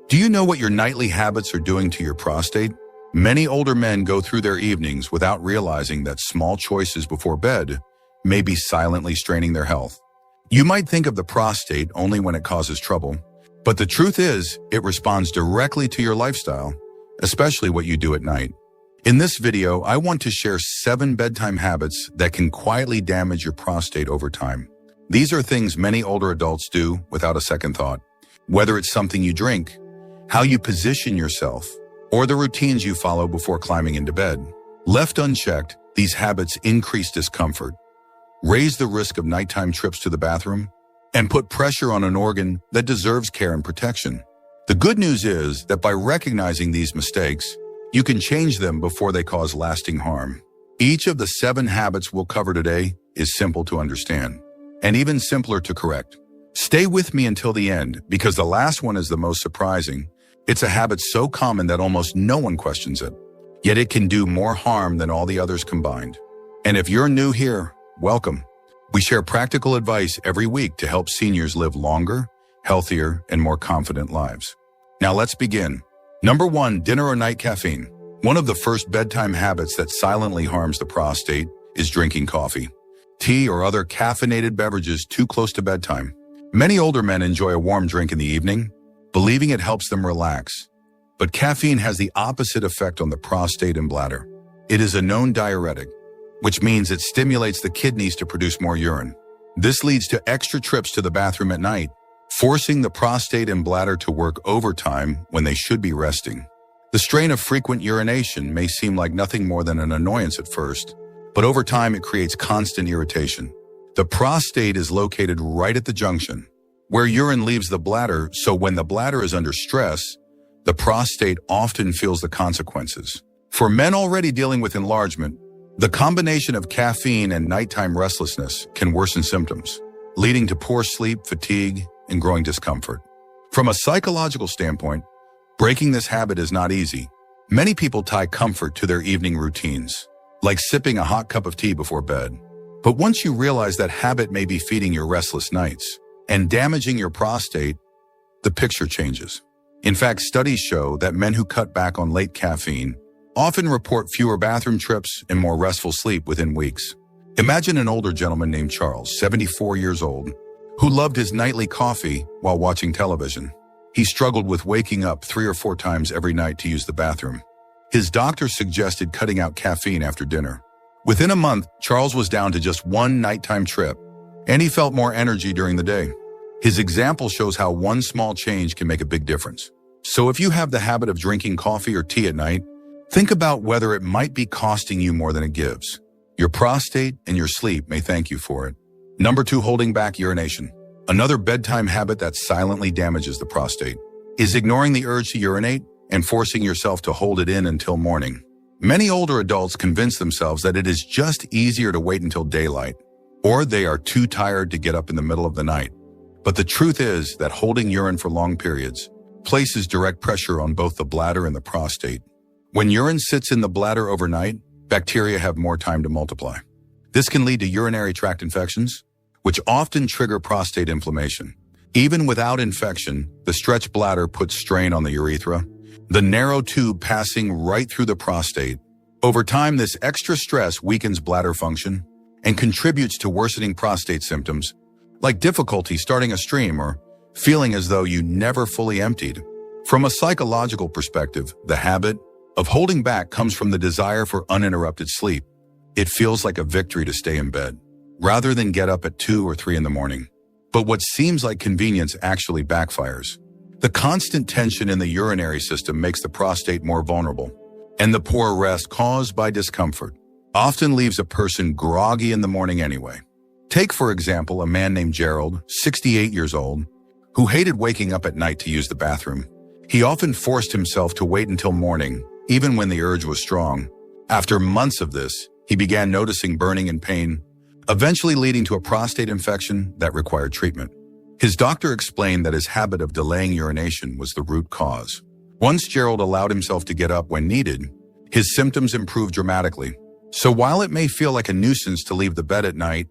Do you know what your nightly habits are doing to your prostate? Many older men go through their evenings without realizing that small choices before bed may be silently straining their health. You might think of the prostate only when it causes trouble, but the truth is, it responds directly to your lifestyle, especially what you do at night. In this video, I want to share 7 bedtime habits that can quietly damage your prostate over time. These are things many older adults do without a second thought. Whether it's something you drink, how you position yourself, or the routines you follow before climbing into bed. Left unchecked, these habits increase discomfort, raise the risk of nighttime trips to the bathroom, and put pressure on an organ that deserves care and protection. The good news is that by recognizing these mistakes, you can change them before they cause lasting harm. Each of the 7 habits we'll cover today is simple to understand, and even simpler to correct. Stay with me until the end, because the last one is the most surprising. It's a habit so common that almost no one questions it, yet it can do more harm than all the others combined. And if you're new here, welcome. We share practical advice every week to help seniors live longer, healthier, and more confident lives. Now let's begin. Number 1, dinner or night caffeine. One of the first bedtime habits that silently harms the prostate is drinking coffee, tea, or other caffeinated beverages too close to bedtime. Many older men enjoy a warm drink in the evening, believing it helps them relax. But caffeine has the opposite effect on the prostate and bladder. It is a known diuretic, which means it stimulates the kidneys to produce more urine. This leads to extra trips to the bathroom at night, forcing the prostate and bladder to work overtime when they should be resting. The strain of frequent urination may seem like nothing more than an annoyance at first, but over time it creates constant irritation. The prostate is located right at the junction, where urine leaves the bladder, so when the bladder is under stress, the prostate often feels the consequences. For men already dealing with enlargement, the combination of caffeine and nighttime restlessness can worsen symptoms, leading to poor sleep, fatigue, and growing discomfort. From a psychological standpoint, breaking this habit is not easy. Many people tie comfort to their evening routines, like sipping a hot cup of tea before bed. But once you realize that habit may be feeding your restless nights and damaging your prostate, the picture changes. In fact, studies show that men who cut back on late caffeine often report fewer bathroom trips and more restful sleep within weeks. Imagine an older gentleman named Charles, 74 years old, who loved his nightly coffee while watching television. He struggled with waking up 3 or 4 times every night to use the bathroom. His doctor suggested cutting out caffeine after dinner. Within a month, Charles was down to just 1 nighttime trip, and he felt more energy during the day. His example shows how one small change can make a big difference. So if you have the habit of drinking coffee or tea at night, think about whether it might be costing you more than it gives. Your prostate and your sleep may thank you for it. Number 2, holding back urination. Another bedtime habit that silently damages the prostate is ignoring the urge to urinate and forcing yourself to hold it in until morning. Many older adults convince themselves that it is just easier to wait until daylight, or they are too tired to get up in the middle of the night. But the truth is that holding urine for long periods places direct pressure on both the bladder and the prostate. When urine sits in the bladder overnight, bacteria have more time to multiply. This can lead to urinary tract infections, which often trigger prostate inflammation. Even without infection, the stretched bladder puts strain on the urethra, the narrow tube passing right through the prostate. Over time, this extra stress weakens bladder function and contributes to worsening prostate symptoms, like difficulty starting a stream or feeling as though you never fully emptied. From a psychological perspective, the habit of holding back comes from the desire for uninterrupted sleep. It feels like a victory to stay in bed, rather than get up at 2 or 3 in the morning. But what seems like convenience actually backfires. The constant tension in the urinary system makes the prostate more vulnerable, and the poor rest caused by discomfort often leaves a person groggy in the morning anyway. Take, for example, a man named Gerald, 68 years old, who hated waking up at night to use the bathroom. He often forced himself to wait until morning, even when the urge was strong. After months of this, he began noticing burning and pain, eventually leading to a prostate infection that required treatment. His doctor explained that his habit of delaying urination was the root cause. Once Gerald allowed himself to get up when needed, his symptoms improved dramatically. So while it may feel like a nuisance to leave the bed at night,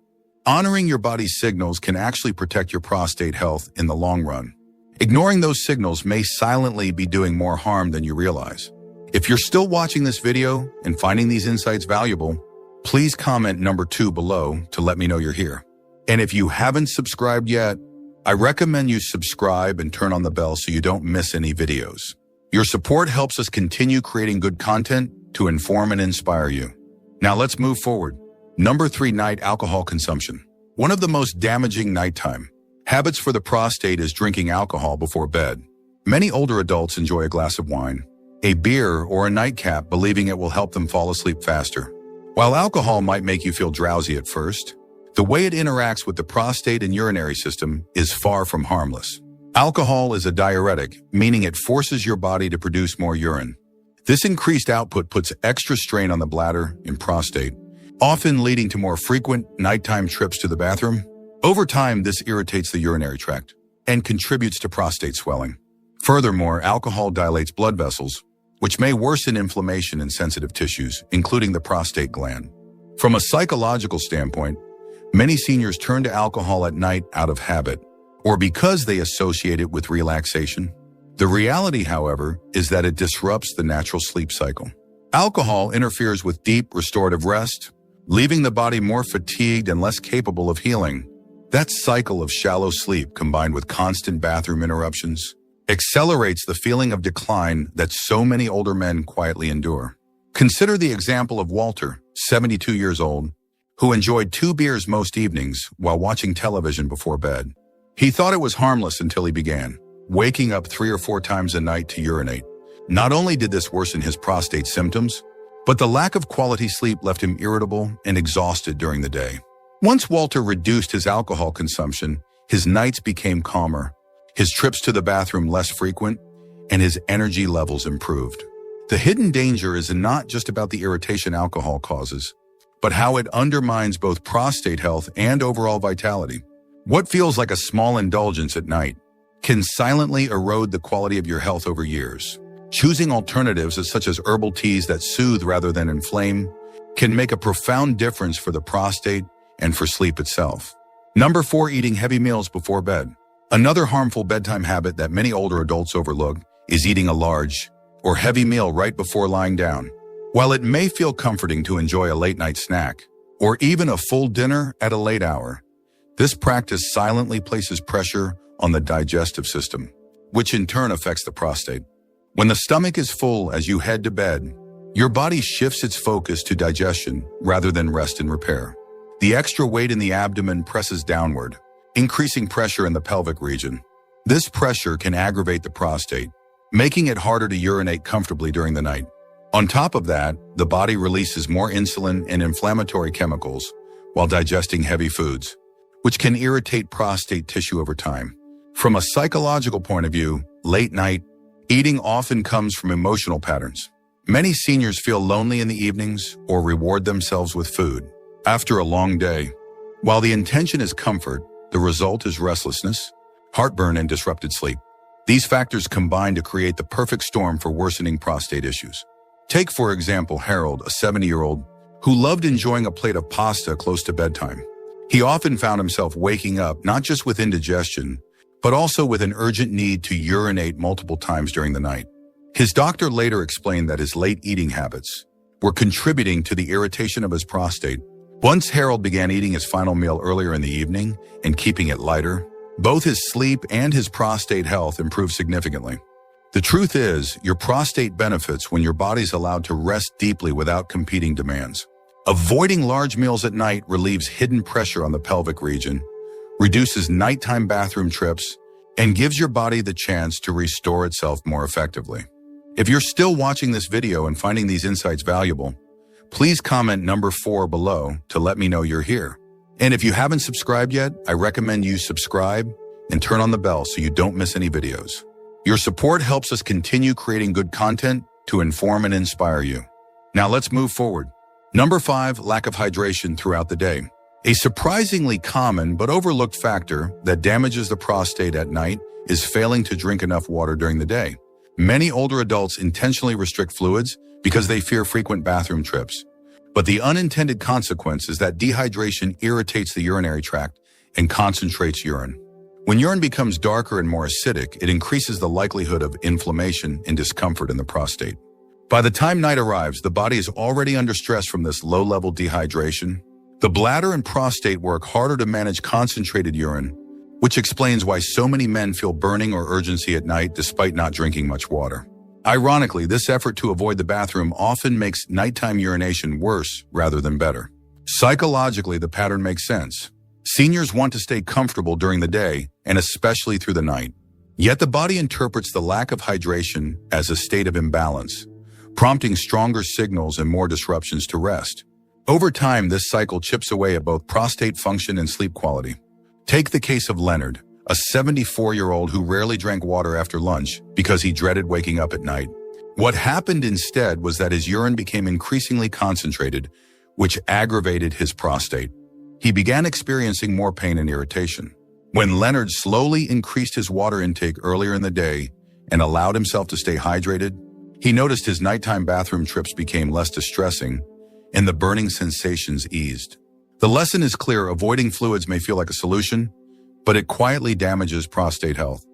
honoring your body's signals can actually protect your prostate health in the long run. Ignoring those signals may silently be doing more harm than you realize. If you're still watching this video and finding these insights valuable, please comment number 2 below to let me know you're here. And if you haven't subscribed yet, I recommend you subscribe and turn on the bell so you don't miss any videos. Your support helps us continue creating good content to inform and inspire you. Now let's move forward. Number 3, night alcohol consumption. One of the most damaging nighttime habits for the prostate is drinking alcohol before bed. Many older adults enjoy a glass of wine, a beer, or a nightcap, believing it will help them fall asleep faster. While alcohol might make you feel drowsy at first, the way it interacts with the prostate and urinary system is far from harmless. Alcohol is a diuretic, meaning it forces your body to produce more urine. This increased output puts extra strain on the bladder and prostate, often leading to more frequent nighttime trips to the bathroom. Over time, this irritates the urinary tract and contributes to prostate swelling. Furthermore, alcohol dilates blood vessels, which may worsen inflammation in sensitive tissues, including the prostate gland. From a psychological standpoint, many seniors turn to alcohol at night out of habit, or because they associate it with relaxation. The reality, however, is that it disrupts the natural sleep cycle. Alcohol interferes with deep, restorative rest, leaving the body more fatigued and less capable of healing. That cycle of shallow sleep, combined with constant bathroom interruptions, accelerates the feeling of decline that so many older men quietly endure. Consider the example of Walter, 72 years old, who enjoyed 2 beers most evenings while watching television before bed. He thought it was harmless until he began waking up 3 or 4 times a night to urinate. Not only did this worsen his prostate symptoms, but the lack of quality sleep left him irritable and exhausted during the day. Once Walter reduced his alcohol consumption, his nights became calmer, his trips to the bathroom less frequent, and his energy levels improved. The hidden danger is not just about the irritation alcohol causes, but how it undermines both prostate health and overall vitality. What feels like a small indulgence at night can silently erode the quality of your health over years. Choosing alternatives such as herbal teas that soothe rather than inflame can make a profound difference for the prostate and for sleep itself. Number 4, eating heavy meals before bed. Another harmful bedtime habit that many older adults overlook is eating a large or heavy meal right before lying down. While it may feel comforting to enjoy a late-night snack or even a full dinner at a late hour, this practice silently places pressure on the digestive system, which in turn affects the prostate. When the stomach is full as you head to bed, your body shifts its focus to digestion rather than rest and repair. The extra weight in the abdomen presses downward, increasing pressure in the pelvic region. This pressure can aggravate the prostate, making it harder to urinate comfortably during the night. On top of that, the body releases more insulin and inflammatory chemicals while digesting heavy foods, which can irritate prostate tissue over time. From a psychological point of view, late night eating often comes from emotional patterns. Many seniors feel lonely in the evenings or reward themselves with food after a long day. While the intention is comfort, the result is restlessness, heartburn, and disrupted sleep. These factors combine to create the perfect storm for worsening prostate issues. Take, for example, Harold, a 70-year-old who loved enjoying a plate of pasta close to bedtime. He often found himself waking up not just with indigestion, but also with an urgent need to urinate multiple times during the night. His doctor later explained that his late eating habits were contributing to the irritation of his prostate. Once Harold began eating his final meal earlier in the evening and keeping it lighter, both his sleep and his prostate health improved significantly. The truth is, your prostate benefits when your body's allowed to rest deeply without competing demands. Avoiding large meals at night relieves hidden pressure on the pelvic region, reduces nighttime bathroom trips, and gives your body the chance to restore itself more effectively. If you're still watching this video and finding these insights valuable, please comment number 4 below to let me know you're here. And if you haven't subscribed yet, I recommend you subscribe and turn on the bell so you don't miss any videos. Your support helps us continue creating good content to inform and inspire you. Now let's move forward. Number 5, lack of hydration throughout the day. A surprisingly common but overlooked factor that damages the prostate at night is failing to drink enough water during the day. Many older adults intentionally restrict fluids because they fear frequent bathroom trips. But the unintended consequence is that dehydration irritates the urinary tract and concentrates urine. When urine becomes darker and more acidic, it increases the likelihood of inflammation and discomfort in the prostate. By the time night arrives, the body is already under stress from this low-level dehydration. The bladder and prostate work harder to manage concentrated urine, which explains why so many men feel burning or urgency at night despite not drinking much water. Ironically, this effort to avoid the bathroom often makes nighttime urination worse rather than better. Psychologically, the pattern makes sense. Seniors want to stay comfortable during the day, and especially through the night. Yet the body interprets the lack of hydration as a state of imbalance, prompting stronger signals and more disruptions to rest. Over time, this cycle chips away at both prostate function and sleep quality. Take the case of Leonard, a 74-year-old who rarely drank water after lunch because he dreaded waking up at night. What happened instead was that his urine became increasingly concentrated, which aggravated his prostate. He began experiencing more pain and irritation. When Leonard slowly increased his water intake earlier in the day and allowed himself to stay hydrated, he noticed his nighttime bathroom trips became less distressing and the burning sensations eased. The lesson is clear: avoiding fluids may feel like a solution, but it quietly damages prostate health.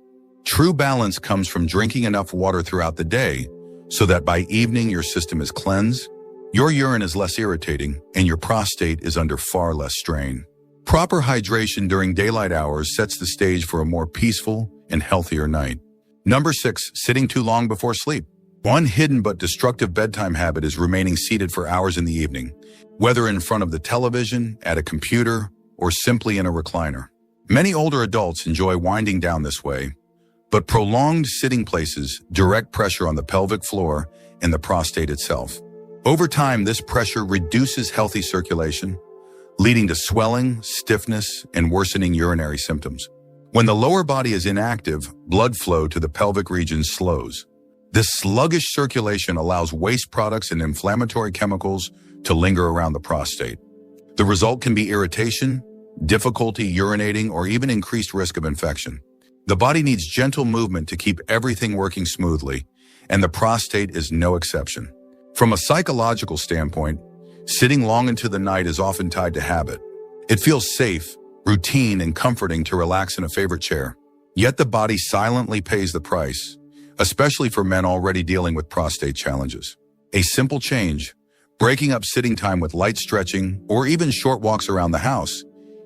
True balance comes from drinking enough water throughout the day so that by evening your system is cleansed, your urine is less irritating, and your prostate is under far less strain. Proper hydration during daylight hours sets the stage for a more peaceful and healthier night. Number 6, sitting too long before sleep. One hidden but destructive bedtime habit is remaining seated for hours in the evening, whether in front of the television, at a computer, or simply in a recliner. Many older adults enjoy winding down this way, but prolonged sitting places direct pressure on the pelvic floor and the prostate itself. Over time, this pressure reduces healthy circulation, leading to swelling, stiffness, and worsening urinary symptoms. When the lower body is inactive, blood flow to the pelvic region slows. This sluggish circulation allows waste products and inflammatory chemicals to linger around the prostate. The result can be irritation, difficulty urinating, or even increased risk of infection. The body needs gentle movement to keep everything working smoothly, and the prostate is no exception. From a psychological standpoint, sitting long into the night is often tied to habit. It feels safe, routine, and comforting to relax in a favorite chair. Yet the body silently pays the price, especially for men already dealing with prostate challenges. A simple change, breaking up sitting time with light stretching or even short walks around the house,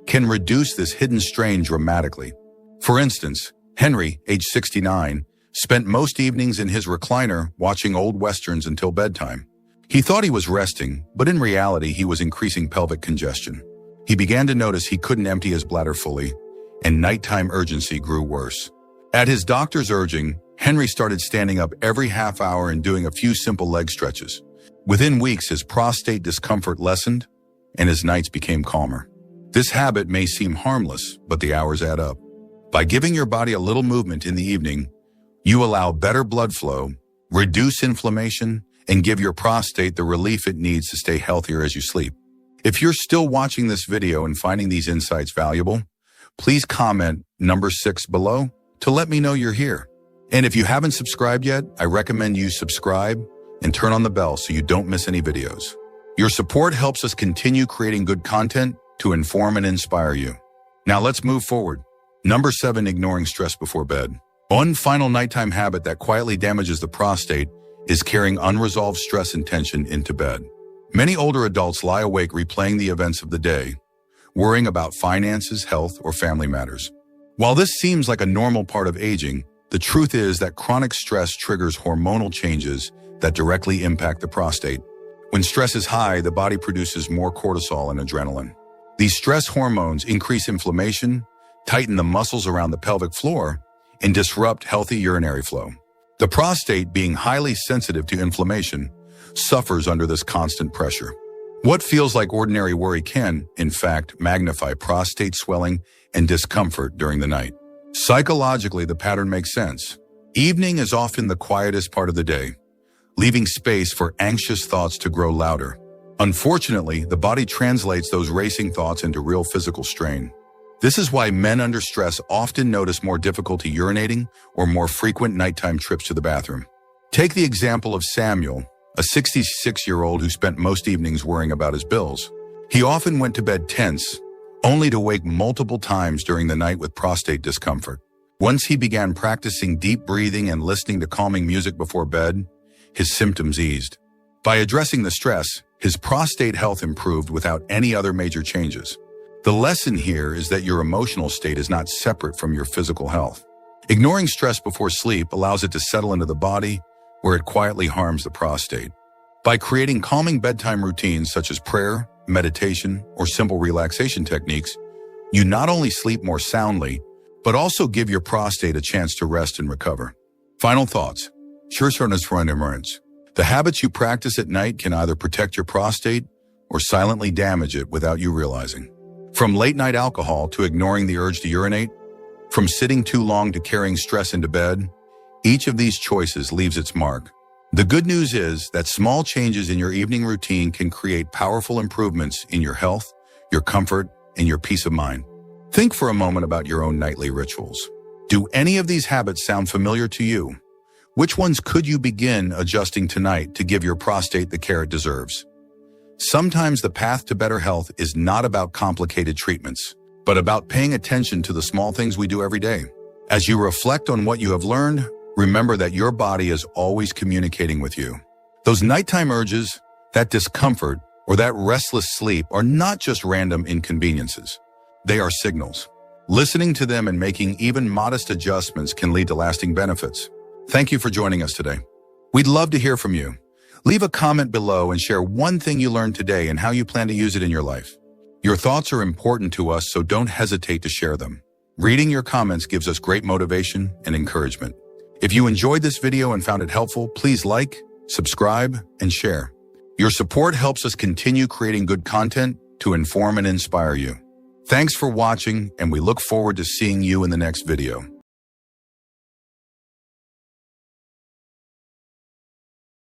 can reduce this hidden strain dramatically. For instance, Henry, age 69, spent most evenings in his recliner watching old westerns until bedtime. He thought he was resting, but in reality he was increasing pelvic congestion. He began to notice he couldn't empty his bladder fully, and nighttime urgency grew worse. At his doctor's urging, Henry started standing up every half hour and doing a few simple leg stretches. Within weeks, his prostate discomfort lessened, and his nights became calmer. This habit may seem harmless, but the hours add up. By giving your body a little movement in the evening, you allow better blood flow, reduce inflammation, and give your prostate the relief it needs to stay healthier as you sleep. If you're still watching this video and finding these insights valuable, please comment number 6 below to let me know you're here. And if you haven't subscribed yet, I recommend you subscribe and turn on the bell so you don't miss any videos. Your support helps us continue creating good content to inform and inspire you. Now let's move forward. Number 7, ignoring stress before bed. One final nighttime habit that quietly damages the prostate is carrying unresolved stress and tension into bed. Many older adults lie awake replaying the events of the day, worrying about finances, health, or family matters. While this seems like a normal part of aging, the truth is that chronic stress triggers hormonal changes that directly impact the prostate. When stress is high, the body produces more cortisol and adrenaline. These stress hormones increase inflammation, tighten the muscles around the pelvic floor, and disrupt healthy urinary flow. The prostate, being highly sensitive to inflammation, suffers under this constant pressure. What feels like ordinary worry can, in fact, magnify prostate swelling and discomfort during the night. Psychologically, the pattern makes sense. Evening is often the quietest part of the day, leaving space for anxious thoughts to grow louder. Unfortunately, the body translates those racing thoughts into real physical strain. This is why men under stress often notice more difficulty urinating or more frequent nighttime trips to the bathroom. Take the example of Samuel, a 66-year-old who spent most evenings worrying about his bills. He often went to bed tense, only to wake multiple times during the night with prostate discomfort. Once he began practicing deep breathing and listening to calming music before bed, his symptoms eased. By addressing the stress, his prostate health improved without any other major changes. The lesson here is that your emotional state is not separate from your physical health. Ignoring stress before sleep allows it to settle into the body, where it quietly harms the prostate. By creating calming bedtime routines such as prayer, meditation, or simple relaxation techniques, you not only sleep more soundly, but also give your prostate a chance to rest and recover. Final thoughts. The habits you practice at night can either protect your prostate or silently damage it without you realizing. From late-night alcohol to ignoring the urge to urinate, from sitting too long to carrying stress into bed, each of these choices leaves its mark. The good news is that small changes in your evening routine can create powerful improvements in your health, your comfort, and your peace of mind. Think for a moment about your own nightly rituals. Do any of these habits sound familiar to you? Which ones could you begin adjusting tonight to give your prostate the care it deserves? Sometimes the path to better health is not about complicated treatments, but about paying attention to the small things we do every day. As you reflect on what you have learned, remember that your body is always communicating with you. Those nighttime urges, that discomfort, or that restless sleep are not just random inconveniences. They are signals. Listening to them and making even modest adjustments can lead to lasting benefits. Thank you for joining us today. We'd love to hear from you. Leave a comment below and share one thing you learned today and how you plan to use it in your life. Your thoughts are important to us, so don't hesitate to share them. Reading your comments gives us great motivation and encouragement. If you enjoyed this video and found it helpful, please like, subscribe, and share. Your support helps us continue creating good content to inform and inspire you. Thanks for watching, and we look forward to seeing you in the next video.